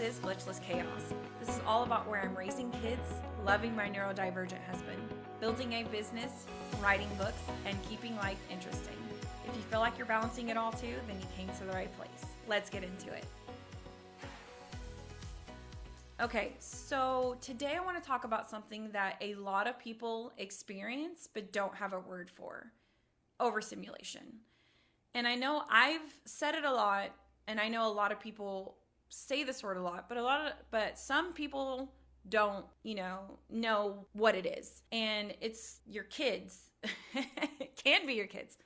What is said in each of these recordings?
is Glitchless Chaos. This is all about where I'm raising kids, loving my neurodivergent husband, building a business, writing books, and keeping life interesting. If you feel like you're balancing it all too, then you came to the right place. Let's get into it. Okay, so today I want to talk about something that a lot of people experience but don't have a word for: overstimulation. And I know I've said it a lot, and I know a lot of people say this word a lot, but some people don't, know what it is. And it's your kids. It can be your kids.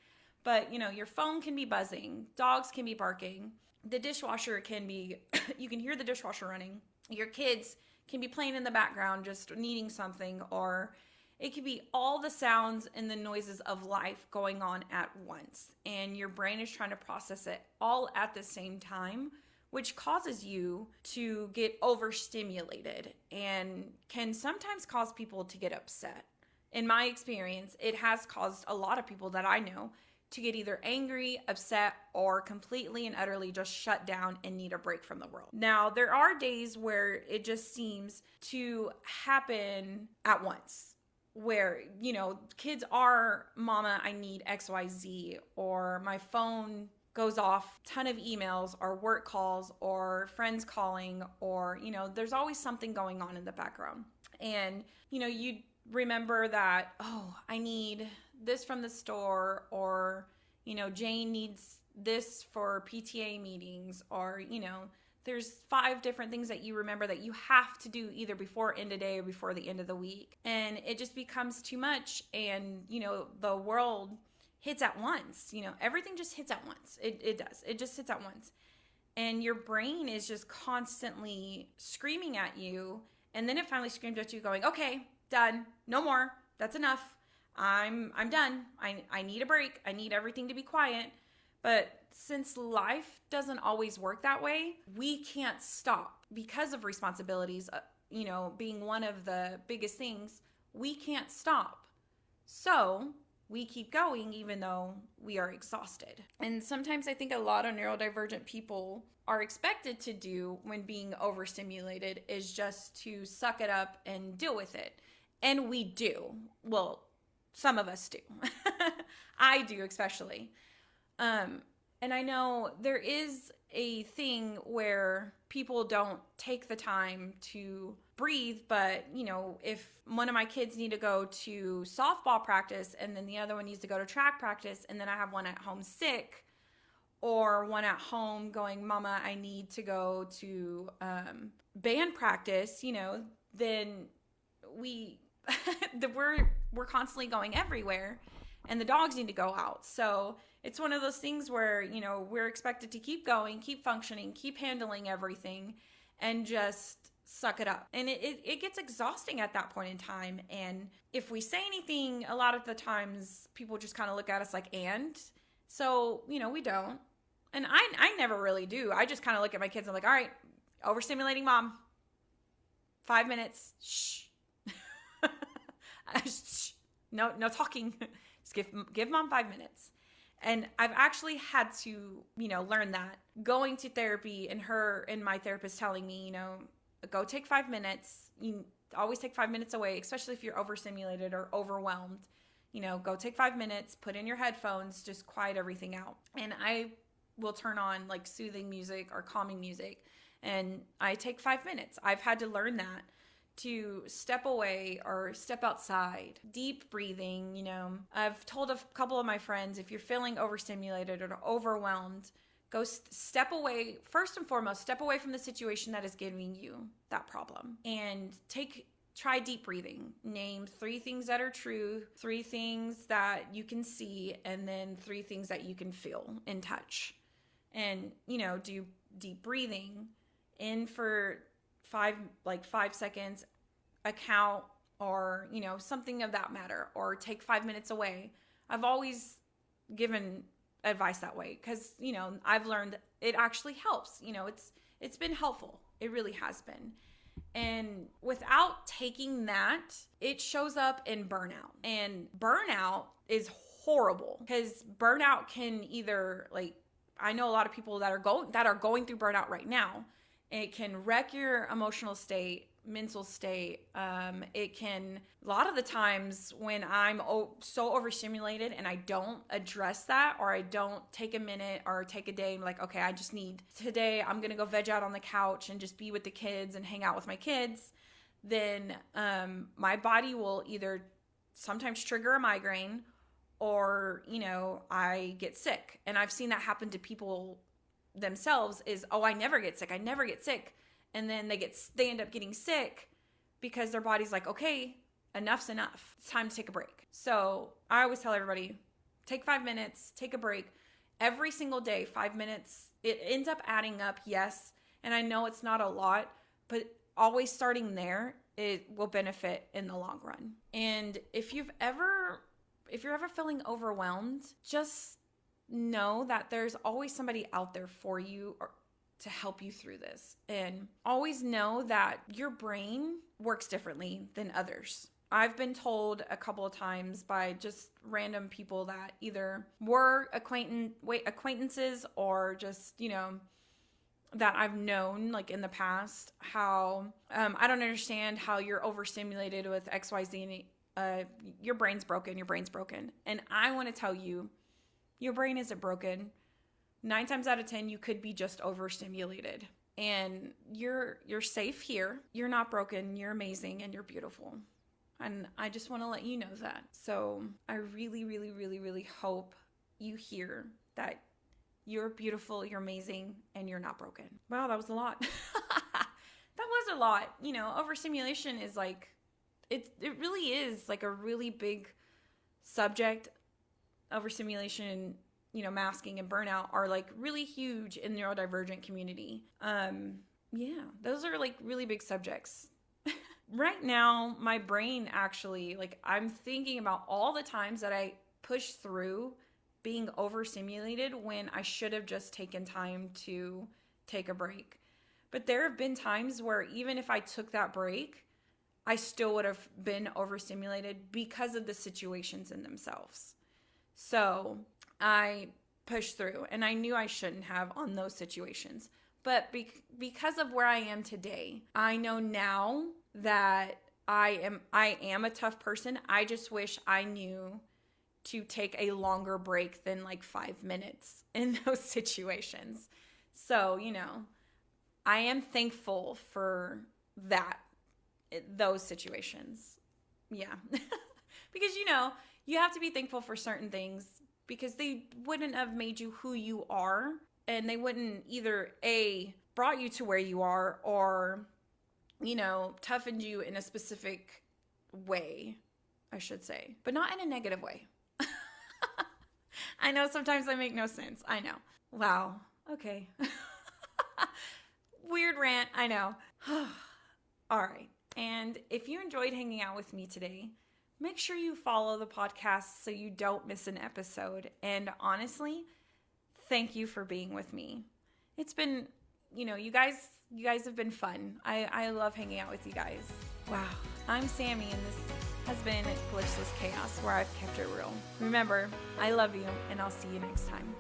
But, your phone can be buzzing. Dogs can be barking. The dishwasher can be, you can hear the dishwasher running. Your kids can be playing in the background, just needing something, or it could be all the sounds and the noises of life going on at once. And your brain is trying to process it all at the same time, which causes you to get overstimulated and can sometimes cause people to get upset. In my experience, it has caused a lot of people that I know to get either angry, upset, or completely and utterly just shut down and need a break from the world. Now, there are days where it just seems to happen at once, where, kids are, Mama, I need XYZ, or my phone goes off, ton of emails or work calls or friends calling, or, there's always something going on in the background. And, you remember that, oh, I need this from the store, or, Jane needs this for PTA meetings, or, there's 5 different things that you remember that you have to do either before end of day or before the end of the week. And it just becomes too much. And, the world hits at once. Everything just hits at once. It does. It just hits at once. And your brain is just constantly screaming at you. And then it finally screams at you going, okay, done. No more. That's enough. I'm done. I need a break. I need everything to be quiet. But since life doesn't always work that way, we can't stop because of responsibilities, being one of the biggest things. We can't stop. So we keep going even though we are exhausted. And sometimes I think a lot of neurodivergent people are expected to do when being overstimulated is just to suck it up and deal with it. And we do. Well, some of us do. I do especially. And I know there is a thing where people don't take the time to breathe, but, if one of my kids need to go to softball practice and then the other one needs to go to track practice, and then I have one at home sick, or one at home going, Mama, I need to go to band practice, then we're constantly going everywhere, and the dogs need to go out. So it's one of those things where, we're expected to keep going, keep functioning, keep handling everything, and just suck it up. And it gets exhausting at that point in time. And if we say anything, a lot of the times people just kind of look at us like, and? So, we don't. And I never really do. I just kind of look at my kids and I'm like, all right, overstimulating mom. 5 minutes. Shh. No talking. Just give mom 5 minutes. And I've actually had to, learn that. Going to therapy and my therapist telling me, go take 5 minutes. You always take 5 minutes away, especially if you're overstimulated or overwhelmed. Go take 5 minutes, put in your headphones, just quiet everything out. And I will turn on like soothing music or calming music, and I take 5 minutes. I've had to learn that, to step away or step outside, deep breathing. I've told a couple of my friends, if you're feeling overstimulated or overwhelmed, go step away. First and foremost, step away from the situation that is giving you that problem, and try deep breathing. Name 3 things that are true, 3 things that you can see, and then 3 things that you can feel and touch. And, do deep breathing in for 5 seconds, a count, or, something of that matter, or take 5 minutes away. I've always given advice that way because, I've learned it actually helps. It's been helpful. It really has been. And without taking that, it shows up in burnout. And burnout is horrible because burnout can either, I know a lot of people that are going through burnout right now, It can wreck your emotional state, mental state. It can, a lot of the times when I'm so overstimulated and I don't address that, or I don't take a minute or take a day, like, okay, I just need, today I'm going to go veg out on the couch and just be with the kids and hang out with my kids, then my body will either sometimes trigger a migraine, or, I get sick. And I've seen that happen to people themselves is, oh, I never get sick. And then they end up getting sick because their body's like, okay, enough's enough. It's time to take a break. So I always tell everybody, take 5 minutes, take a break. Every single day, 5 minutes. It ends up adding up, yes. And I know it's not a lot, but always starting there, it will benefit in the long run. And if you're ever feeling overwhelmed, just know that there's always somebody out there for you to help you through this. And always know that your brain works differently than others. I've been told a couple of times by just random people that either were acquaintances or just, that I've known like in the past, how I don't understand how you're overstimulated with XYZ, and your brain's broken. And I want to tell you, your brain isn't broken. 9 times out of 10, you could be just overstimulated. And you're safe here. You're not broken. You're amazing and you're beautiful. And I just want to let you know that. So I really, really, really, really hope you hear that you're beautiful, you're amazing, and you're not broken. Wow, that was a lot. That was a lot. Overstimulation is like, it really is like a really big subject. Overstimulation, masking and burnout are like really huge in the neurodivergent community. Those are like really big subjects. Right now, my brain actually, like, I'm thinking about all the times that I pushed through being overstimulated when I should have just taken time to take a break. But there have been times where even if I took that break, I still would have been overstimulated because of the situations in themselves. So I pushed through, and I knew I shouldn't have on those situations. But because of where I am today, I know now that I am a tough person. I just wish I knew to take a longer break than like 5 minutes in those situations. So, I am thankful for those situations. Yeah. Because, you have to be thankful for certain things because they wouldn't have made you who you are, and they wouldn't either brought you to where you are, or, toughened you in a specific way, I should say, but not in a negative way. I know sometimes I make no sense. I know. Wow. Okay. Weird rant. I know. All right. And if you enjoyed hanging out with me today, make sure you follow the podcast so you don't miss an episode. And honestly, thank you for being with me. It's been, you guys have been fun. I love hanging out with you guys. Wow. I'm Sammy, and this has been Glitchless Chaos, where I've kept it real. Remember, I love you, and I'll see you next time.